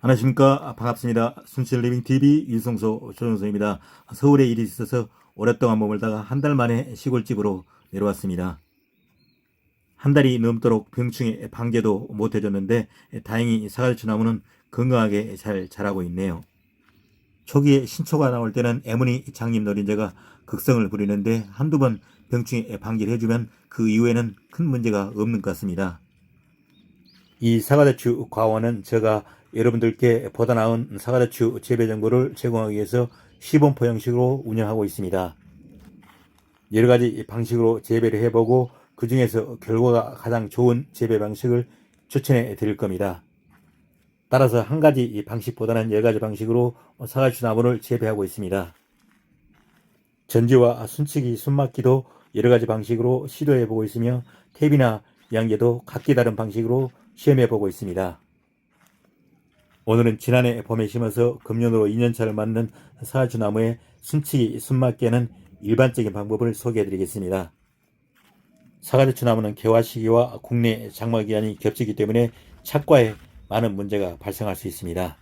안녕하십니까. 반갑습니다. 순실리빙TV 윤성소 조정소입니다. 서울에 일이 있어서 오랫동안 머물다가 한 달 만에 시골집으로 내려왔습니다. 한 달이 넘도록 병충해 방제도 못해줬는데 다행히 사과추 나무는 건강하게 잘 자라고 있네요. 초기에 신초가 나올 때는 애무늬 장님 노린재가 극성을 부리는데 한두 번 병충해 방제를 해주면 그 이후에는 큰 문제가 없는 것 같습니다. 이 사과대추 과원은 제가 여러분들께 보다 나은 사과대추 재배 정보를 제공하기 위해서 시범포 형식으로 운영하고 있습니다. 여러 가지 방식으로 재배를 해보고 그 중에서 결과가 가장 좋은 재배 방식을 추천해 드릴 겁니다. 따라서 한 가지 방식보다는 여러 가지 방식으로 사과대추 나무를 재배하고 있습니다. 전지와 순치기, 순막기도 여러 가지 방식으로 시도해 보고 있으며 탭이나 양계도 각기 다른 방식으로 시험해 보고 있습니다. 오늘은 지난해 봄에 심어서 금년으로 2년차를 맞는 사과추 나무의 순치기, 순막기에는 일반적인 방법을 소개해 드리겠습니다. 사과대추 나무는 개화 시기와 국내 장마 기간이 겹치기 때문에 착과에 많은 문제가 발생할 수 있습니다.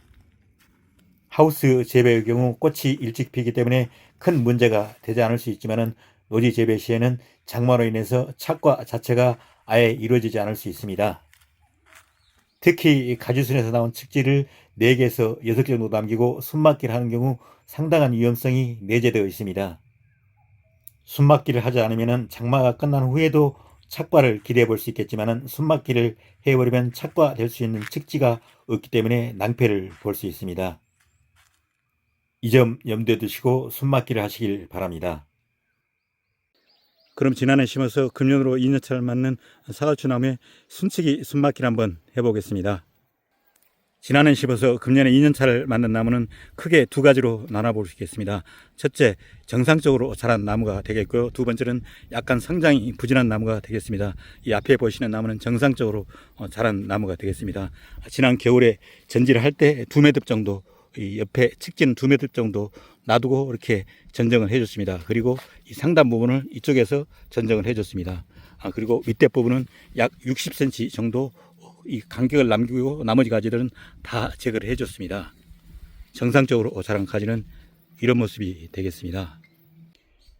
하우스 재배의 경우 꽃이 일찍 피기 때문에 큰 문제가 되지 않을 수 있지만 노지 재배 시에는 장마로 인해서 착과 자체가 아예 이루어지지 않을 수 있습니다. 특히 가지순에서 나온 칡지를 4개에서 6개 정도 남기고 순막기를 하는 경우 상당한 위험성이 내재되어 있습니다. 순막기를 하지 않으면 장마가 끝난 후에도 착과를 기대해 볼 수 있겠지만 순막기를 해버리면 착과될 수 있는 칡지가 없기 때문에 낭패를 볼 수 있습니다. 이 점 염두에 두시고 순막기를 하시길 바랍니다. 그럼 지난해 심어서 금년으로 2년차를 맞는 사과추 나무의 순치기, 순막기를 한번 해보겠습니다. 지난해 심어서 금년에 2년차를 맞는 나무는 크게 두 가지로 나눠볼 수 있겠습니다. 첫째, 정상적으로 자란 나무가 되겠고요. 두 번째는 약간 성장이 부진한 나무가 되겠습니다. 이 앞에 보시는 나무는 정상적으로 자란 나무가 되겠습니다. 지난 겨울에 전지를 할 때 2매듭 정도, 이 옆에 칡지는 2매듭 정도 놔두고 이렇게 전정을 해줬습니다. 그리고 이 상단 부분을 이쪽에서 전정을 해줬습니다. 그리고 밑에 부분은 약 60cm 정도 이 간격을 남기고 나머지 가지들은 다 제거를 해줬습니다. 정상적으로 자란 가지는 이런 모습이 되겠습니다.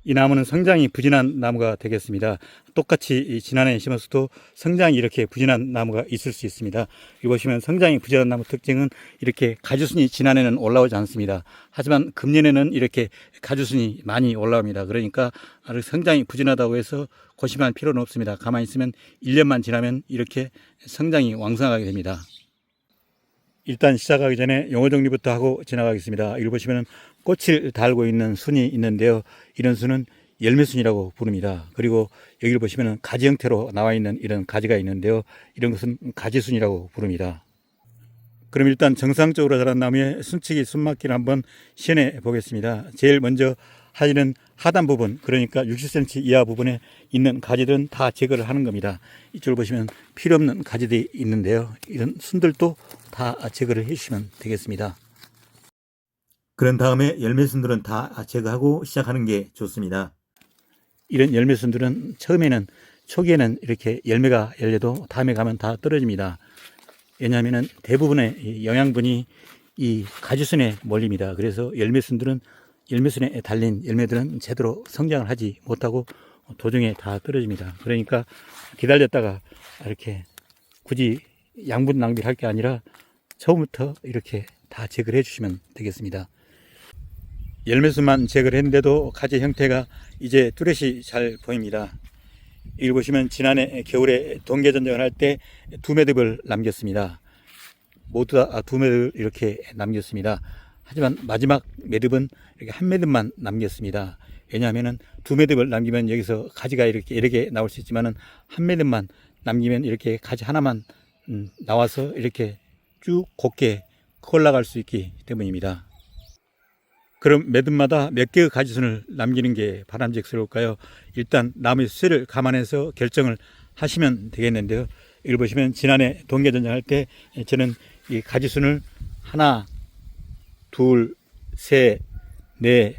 이 나무는 성장이 부진한 나무가 되겠습니다. 똑같이 지난해 심었어도 성장이 이렇게 부진한 나무가 있을 수 있습니다. 여기 보시면 성장이 부진한 나무 특징은 이렇게 가지순이 지난해는 올라오지 않습니다. 하지만 금년에는 이렇게 가지순이 많이 올라옵니다. 그러니까 성장이 부진하다고 해서 고심할 필요는 없습니다. 가만히 있으면 1년만 지나면 이렇게 성장이 왕성하게 됩니다. 일단 시작하기 전에 용어 정리부터 하고 지나가겠습니다. 여기 보시면 꽃을 달고 있는 순이 있는데요. 이런 순은 열매순이라고 부릅니다. 그리고 여기를 보시면 가지 형태로 나와 있는 이런 가지가 있는데요. 이런 것은 가지순이라고 부릅니다. 그럼 일단 정상적으로 자란 나무의 순치기, 순막기를 한번 시연해 보겠습니다. 제일 먼저 하지는 하단 부분, 그러니까 60cm 이하 부분에 있는 가지들은 다 제거를 하는 겁니다. 이쪽을 보시면 필요 없는 가지들이 있는데요. 이런 순들도 다 제거를 해주시면 되겠습니다. 그런 다음에 열매순들은 다 제거하고 시작하는 게 좋습니다. 이런 열매순들은 처음에는 초기에는 이렇게 열매가 열려도 다음에 가면 다 떨어집니다. 왜냐하면 대부분의 영양분이 이 가지순에 몰립니다. 그래서 열매순에 달린 열매들은 제대로 성장을 하지 못하고 도중에 다 떨어집니다. 그러니까 기다렸다가 이렇게 굳이 양분 낭비를 할 게 아니라 처음부터 이렇게 다 제거를 해주시면 되겠습니다. 열매순만 제거를 했는데도 가지 형태가 이제 뚜렷이 잘 보입니다. 여기 보시면 지난해 겨울에 동계전정을 할 때 2매듭을 남겼습니다. 모두 다 2매듭을 이렇게 남겼습니다. 하지만 마지막 매듭은 이렇게 한 매듭만 남겼습니다. 왜냐하면 2매듭을 남기면 여기서 가지가 이렇게 여러 개 나올 수 있지만 한 매듭만 남기면 이렇게 가지 하나만 나와서 이렇게 쭉 곱게 올라갈 수 있기 때문입니다. 그럼 매듭마다 몇 개의 가지순을 남기는 게 바람직스러울까요? 일단 나무의 수를 감안해서 결정을 하시면 되겠는데요. 여기 보시면 지난해 동계전쟁 할 때 저는 이 가지순을 하나, 둘, 셋, 넷,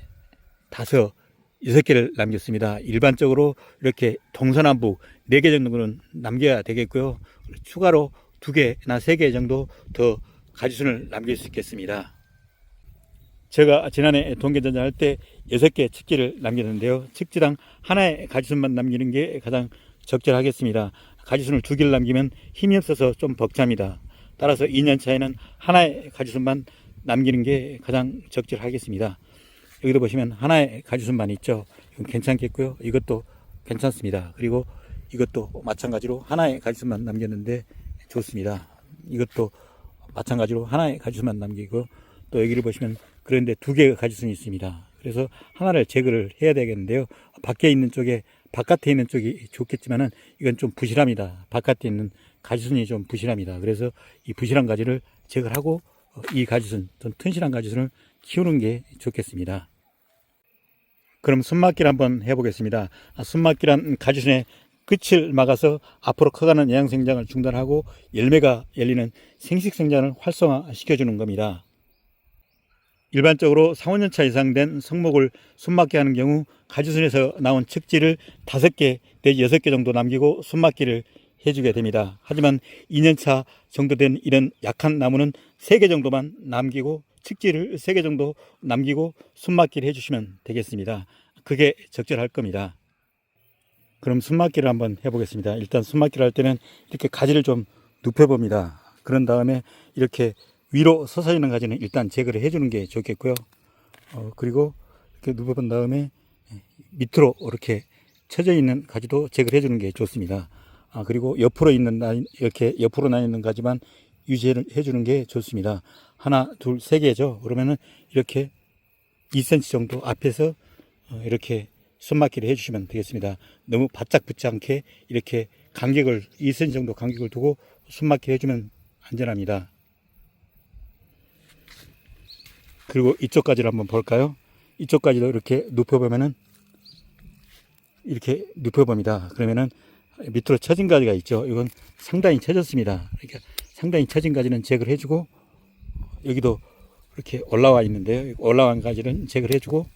다섯, 6개를 남겼습니다. 일반적으로 이렇게 동서남북 4개 정도는 남겨야 되겠고요. 추가로 2개나 3개 정도 더 가지순을 남길 수 있겠습니다. 제가 지난해 동계전자 할 때 6개 측지를 남겼는데요. 측지당 하나의 가지순만 남기는 게 가장 적절하겠습니다. 가지순을 2개를 남기면 힘이 없어서 좀 벅찹니다. 따라서 2년 차에는 하나의 가지순만 남기는 게 가장 적절하겠습니다. 여기도 보시면 하나의 가지순만 있죠. 이건 괜찮겠고요. 이것도 괜찮습니다. 그리고 이것도 마찬가지로 하나의 가지순만 남겼는데 좋습니다. 이것도 마찬가지로 하나의 가지순만 남기고, 또 여기를 보시면 그런데 2개의 가지순이 있습니다. 그래서 하나를 제거를 해야 되겠는데요. 밖에 있는 쪽에, 바깥에 있는 쪽이 좋겠지만은 이건 좀 부실합니다. 바깥에 있는 가지순이 좀 부실합니다. 그래서 이 부실한 가지를 제거를 하고 이 가지순, 좀 튼실한 가지순을 키우는 게 좋겠습니다. 그럼 숨막기를 한번 해보겠습니다. 숨막기란 가지순의 끝을 막아서 앞으로 커가는 영양생장을 중단하고 열매가 열리는 생식생장을 활성화시켜주는 겁니다. 일반적으로 4, 5년차 이상 된 성목을 숨막기 하는 경우 가지순에서 나온 측지를 5개 내지 6개 정도 남기고 숨막기를 해주게 됩니다. 하지만 2년차 정도 된 이런 약한 나무는 3개 정도만 남기고 측지를 3개 정도 남기고 숨막기를 해주시면 되겠습니다. 그게 적절할 겁니다. 그럼 숨막기를 한번 해보겠습니다. 일단 숨막기를 할 때는 이렇게 가지를 좀 눕혀봅니다. 그런 다음에 이렇게 위로 솟아 있는 가지는 일단 제거를 해주는 게 좋겠고요. 그리고 이렇게 눕혀본 다음에 밑으로 이렇게 쳐져 있는 가지도 제거를 해주는 게 좋습니다. 그리고 옆으로 있는 이렇게 옆으로 나 있는 가지만 유지해 주는 게 좋습니다. 하나, 둘, 3개죠. 그러면은 이렇게 2cm 정도 앞에서 이렇게 숨막기를 해주시면 되겠습니다. 너무 바짝 붙지 않게 이렇게 간격을 2cm 정도 간격을 두고 숨막기 해주면 안전합니다. 그리고 이쪽까지를 한번 볼까요? 이쪽까지도 이렇게 눕혀보면은 이렇게 눕혀봅니다. 그러면은 밑으로 처진 가지가 있죠. 이건 상당히 처졌습니다. 그러니까 상당히 처진 가지는 제거를 해주고, 여기도 이렇게 올라와 있는데요. 올라간 가지는 제거를 해주고,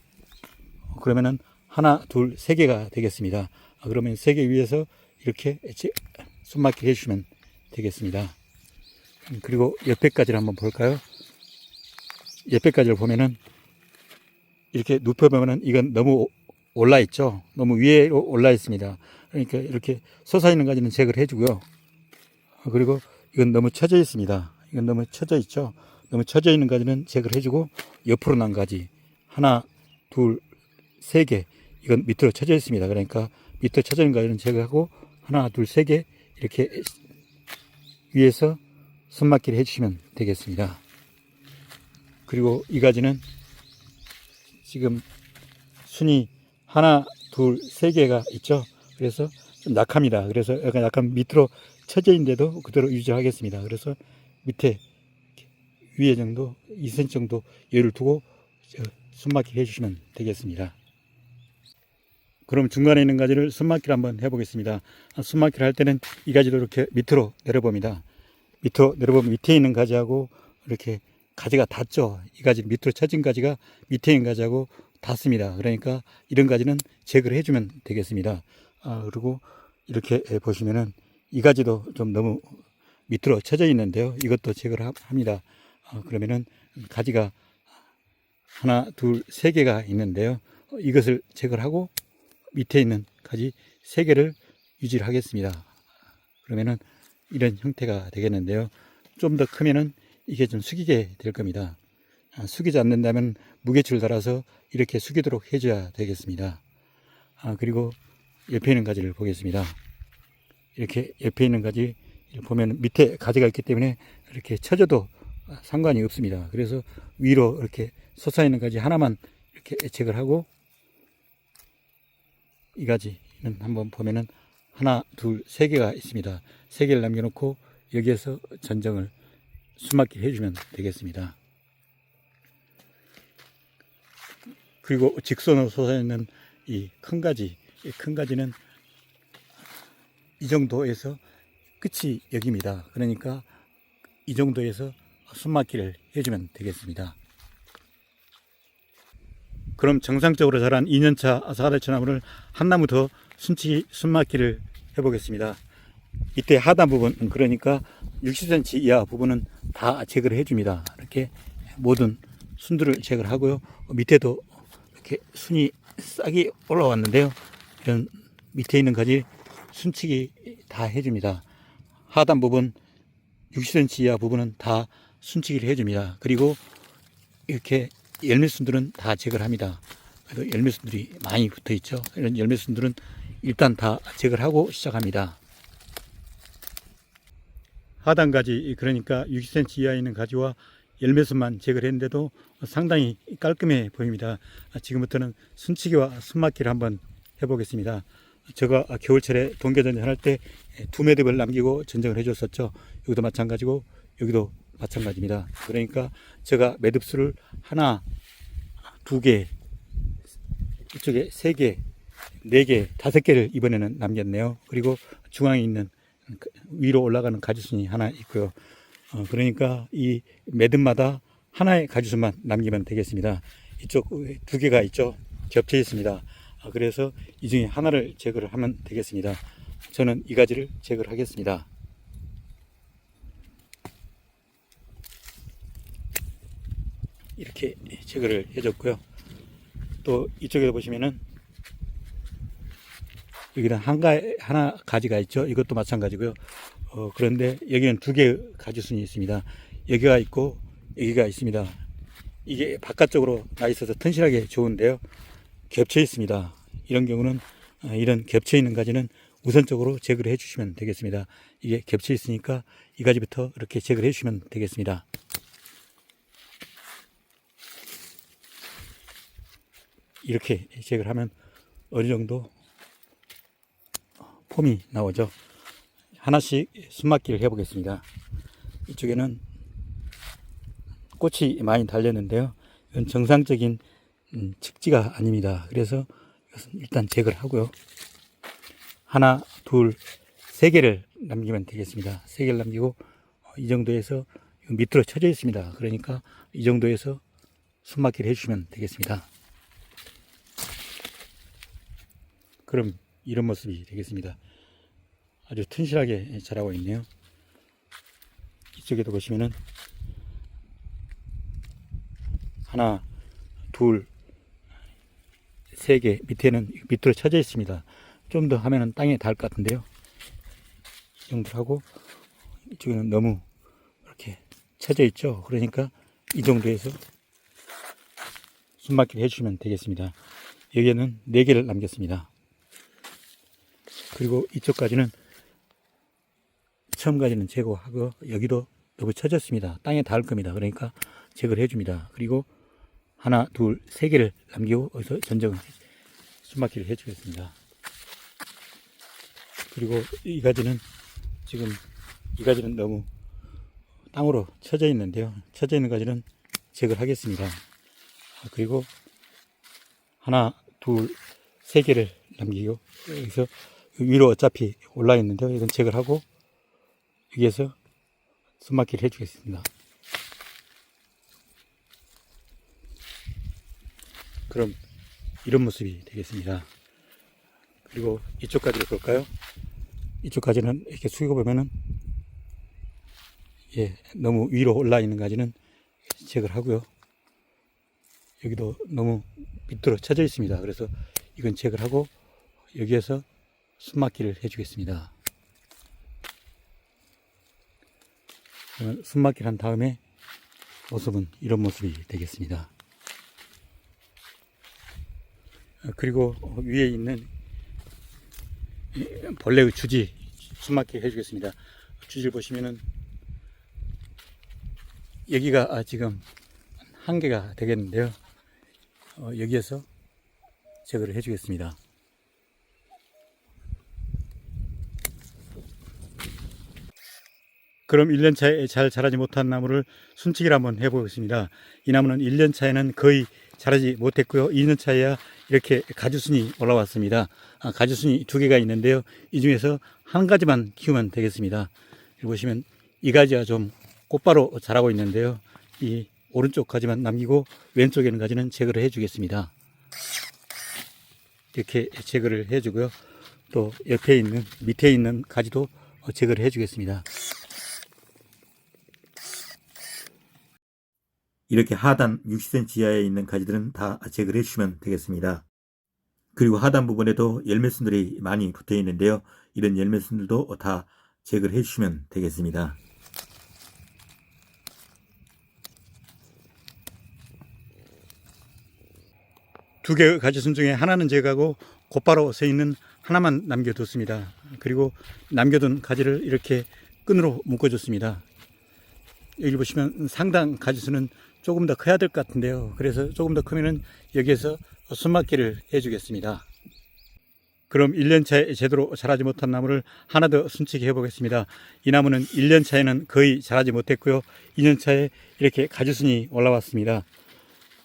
그러면은 하나, 둘, 3개가 되겠습니다. 그러면 3개 위에서 이렇게 숨막기 해주시면 되겠습니다. 그리고 옆에까지를 한번 볼까요? 옆에까지를 보면은 이렇게 눕혀보면은 이건 너무 올라 있죠. 너무 위에 올라 있습니다. 그러니까 이렇게 솟아있는 가지는 제거를 해주고요. 그리고 이건 너무 처져 있습니다. 이건 너무 처져 있죠. 너무 처져 있는 가지는 제거를 해주고, 옆으로 난 가지 하나, 둘, 3개, 이건 밑으로 처져 있습니다. 그러니까 밑으로 처져 있는 가지는 제거하고 하나, 둘, 3개 이렇게 위에서 숨막기를 해주시면 되겠습니다. 그리고 이 가지는 지금 순이 하나, 둘, 3개가 있죠. 그래서 좀 약합니다. 그래서 약간 밑으로 처져 있는데도 그대로 유지하겠습니다. 그래서 밑에 위에 정도 2cm 정도 여유를 두고 숨막기 해주시면 되겠습니다. 그럼 중간에 있는 가지를 숨막기를 한번 해보겠습니다. 숨막기를 할 때는 이 가지도 이렇게 밑으로 내려봅니다. 밑으로 내려보면 밑에 있는 가지하고 이렇게 가지가 닿죠. 이 가지 밑으로 처진 가지가 밑에 있는 가지하고 닿습니다. 그러니까 이런 가지는 제거를 해주면 되겠습니다. 그리고 이렇게 보시면은 이 가지도 좀 너무 밑으로 처져 있는데요. 이것도 제거를 합니다. 그러면은 가지가 하나, 둘, 3개가 있는데요. 이것을 제거를 하고 밑에 있는 가지 3개를 유지를 하겠습니다. 그러면은 이런 형태가 되겠는데요. 좀 더 크면은 이게 좀 숙이게 될 겁니다. 숙이지 않는다면 무게추를 달아서 이렇게 숙이도록 해줘야 되겠습니다. 그리고 옆에 있는 가지를 보겠습니다. 이렇게 옆에 있는 가지 보면 밑에 가지가 있기 때문에 이렇게 쳐져도 상관이 없습니다. 그래서 위로 이렇게 솟아있는 가지 하나만 이렇게 애착을 하고, 이 가지는 한번 보면은 하나, 둘, 3개가 있습니다. 3개를 남겨놓고 여기에서 전정을 숨막기 해주면 되겠습니다. 그리고 직선으로 솟아있는 이 큰 가지, 이 큰 가지는 이 정도에서 끝이 여기입니다. 그러니까 이 정도에서 숨막기를 해주면 되겠습니다. 그럼 정상적으로 자란 2년차 사과대추나무를 한 나무 더 숨막기를 해보겠습니다. 이때 하단 부분, 그러니까 60cm 이하 부분은 다 제거를 해줍니다. 이렇게 모든 순들을 제거를 하고요. 밑에도 이렇게 순이 싹이 올라왔는데요. 이런 밑에 있는 가지 순치기 다 해줍니다. 하단 부분 60cm 이하 부분은 다 순치기를 해줍니다. 그리고 이렇게 열매순들은 다 제거를 합니다. 그래도 열매순들이 많이 붙어 있죠. 이런 열매순들은 일단 다 제거를 하고 시작합니다. 하단 가지, 그러니까 60cm 이하에 있는 가지와 열매순만 제거를 했는데도 상당히 깔끔해 보입니다. 지금부터는 순치기와 순막기를 한번 해보겠습니다. 제가 겨울철에 동계전쟁 할 때 두 매듭을 남기고 전쟁을 해줬었죠. 여기도 마찬가지고 여기도 마찬가지입니다. 그러니까 제가 매듭수를 하나, 두 개, 이쪽에 세 개, 네 개, 다섯 개를 이번에는 남겼네요. 그리고 중앙에 있는 위로 올라가는 가지순이 하나 있고요. 그러니까 이 매듭마다 하나의 가지순만 남기면 되겠습니다. 이쪽 두 개가 있죠. 겹쳐 있습니다. 그래서 이 중에 하나를 제거를 하면 되겠습니다. 저는 이 가지를 제거를 하겠습니다. 이렇게 제거를 해줬고요. 또 이쪽에 보시면은 여기는 하나 가지가 있죠. 이것도 마찬가지고요. 그런데 여기는 두 개의 가지순이 있습니다. 여기가 있고 여기가 있습니다. 이게 바깥쪽으로 나 있어서 튼실하게 좋은데요. 겹쳐 있습니다. 이런 경우는 이런 겹쳐 있는 가지는 우선적으로 제거를 해 주시면 되겠습니다. 이게 겹쳐 있으니까 이 가지부터 이렇게 제거를 해 주시면 되겠습니다. 이렇게 제거를 하면 어느 정도 폼이 나오죠. 하나씩 순막기를 해 보겠습니다. 이쪽에는 꽃이 많이 달렸는데요. 이건 정상적인 측지가 아닙니다. 그래서 이것은 일단 제거를 하고요. 하나, 둘, 세 개를 남기면 되겠습니다. 세 개를 남기고 이 정도에서 밑으로 쳐져 있습니다. 그러니까 이 정도에서 순막기를 해주시면 되겠습니다. 그럼 이런 모습이 되겠습니다. 아주 튼실하게 자라고 있네요. 이쪽에도 보시면은 하나, 둘, 세 개, 밑에는 밑으로 쳐져 있습니다. 좀 더 하면은 땅에 닿을 것 같은데요. 이 정도 하고 이쪽에는 너무 이렇게 쳐져 있죠. 그러니까 이 정도에서 순막기를 해주시면 되겠습니다. 여기에는 4개를 남겼습니다. 그리고 이쪽까지는 처음까지는 제거하고 여기도 너무 쳐졌습니다. 땅에 닿을 겁니다. 그러니까 제거를 해줍니다. 그리고 하나, 둘, 세 개를 남기고 여기서 전정을 순막기를 해주겠습니다. 그리고 이 가지는 지금 이 가지는 너무 땅으로 쳐져 있는데요. 쳐져 있는 가지는 제거를 하겠습니다. 그리고 하나, 둘, 세 개를 남기고 여기서 위로 어차피 올라 있는데요. 이건 제거를 하고 여기에서 순막기를 해주겠습니다. 그럼 이런 모습이 되겠습니다. 그리고 이쪽까지를 볼까요? 이쪽까지는 이렇게 숙여 보면은 너무 위로 올라 있는 가지는 제거를 하고요. 여기도 너무 밑으로 쳐져 있습니다. 그래서 이건 제거를 하고 여기에서 순막기를 해주겠습니다. 순막기를 한 다음에 모습은 이런 모습이 되겠습니다. 그리고 위에 있는 벌레의 주지 순막기 해주겠습니다. 주지를 보시면은 여기가 지금 한 개가 되겠는데요. 여기에서 제거를 해주겠습니다. 그럼 1년차에 잘 자라지 못한 나무를 순치기를 한번 해보겠습니다. 이 나무는 1년차에는 거의 자라지 못했고요. 2년차에야 이렇게 가지순이 올라왔습니다. 가지순이 2개가 있는데요. 이 중에서 한 가지만 키우면 되겠습니다. 여기 보시면 이 가지가 좀 곧바로 자라고 있는데요. 이 오른쪽 가지만 남기고 왼쪽에 있는 가지는 제거를 해주겠습니다. 이렇게 제거를 해주고요. 또 옆에 있는 밑에 있는 가지도 제거를 해주겠습니다. 이렇게 하단 60cm 이하에 있는 가지들은 다 제거를 해주시면 되겠습니다. 그리고 하단 부분에도 열매순들이 많이 붙어 있는데요. 이런 열매순들도 다 제거를 해주시면 되겠습니다. 두 개의 가지순 중에 하나는 제거하고 곧바로 서 있는 하나만 남겨뒀습니다. 그리고 남겨둔 가지를 이렇게 끈으로 묶어줬습니다. 여기 보시면 상당 가지수는 조금 더 커야 될 것 같은데요. 그래서 조금 더 크면은 여기에서 숨막기를 해주겠습니다. 그럼 1년차에 제대로 자라지 못한 나무를 하나 더 순치게 해보겠습니다. 이 나무는 1년차에는 거의 자라지 못했고요. 2년차에 이렇게 가지순이 올라왔습니다.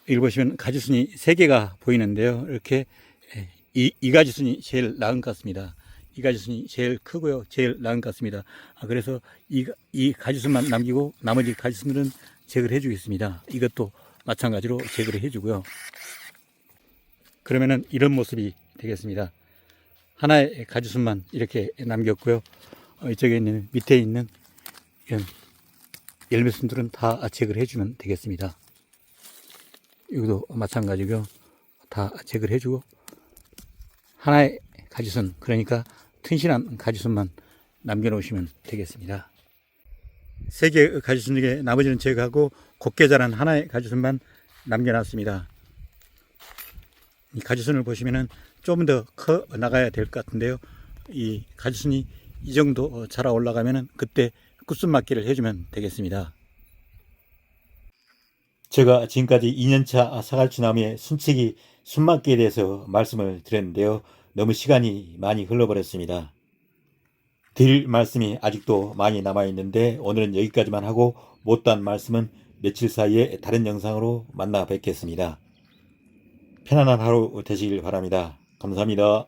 여기 보시면 가지순이 3개가 보이는데요. 이렇게 이 가지순이 제일 나은 것 같습니다. 이 가지순이 제일 크고요. 제일 나은 것 같습니다. 그래서 이 가지순만 남기고 나머지 가지순들은 제거를 해주겠습니다. 이것도 마찬가지로 제거를 해주고요. 그러면은 이런 모습이 되겠습니다. 하나의 가지순만 이렇게 남겼고요. 이쪽에 있는 밑에 있는 이런 열매순들은 다 제거를 해주면 되겠습니다. 이것도 마찬가지고요. 다 제거를 해주고 하나의 가지순, 그러니까 튼실한 가지순만 남겨놓으시면 되겠습니다. 3개의 가지순 중에 나머지는 제거하고 곱게 자란 하나의 가지순만 남겨놨습니다. 이 가지순을 보시면은 좀 더 커 나가야 될 것 같은데요. 이 가지순이 이 정도 자라 올라가면은 그때 끝순 맞기를 해주면 되겠습니다. 제가 지금까지 2년차 사갈치 나무의 순치기 순맞기에 대해서 말씀을 드렸는데요. 너무 시간이 많이 흘러버렸습니다. 드릴 말씀이 아직도 많이 남아있는데 오늘은 여기까지만 하고 못다한 말씀은 며칠 사이에 다른 영상으로 만나 뵙겠습니다. 편안한 하루 되시길 바랍니다. 감사합니다.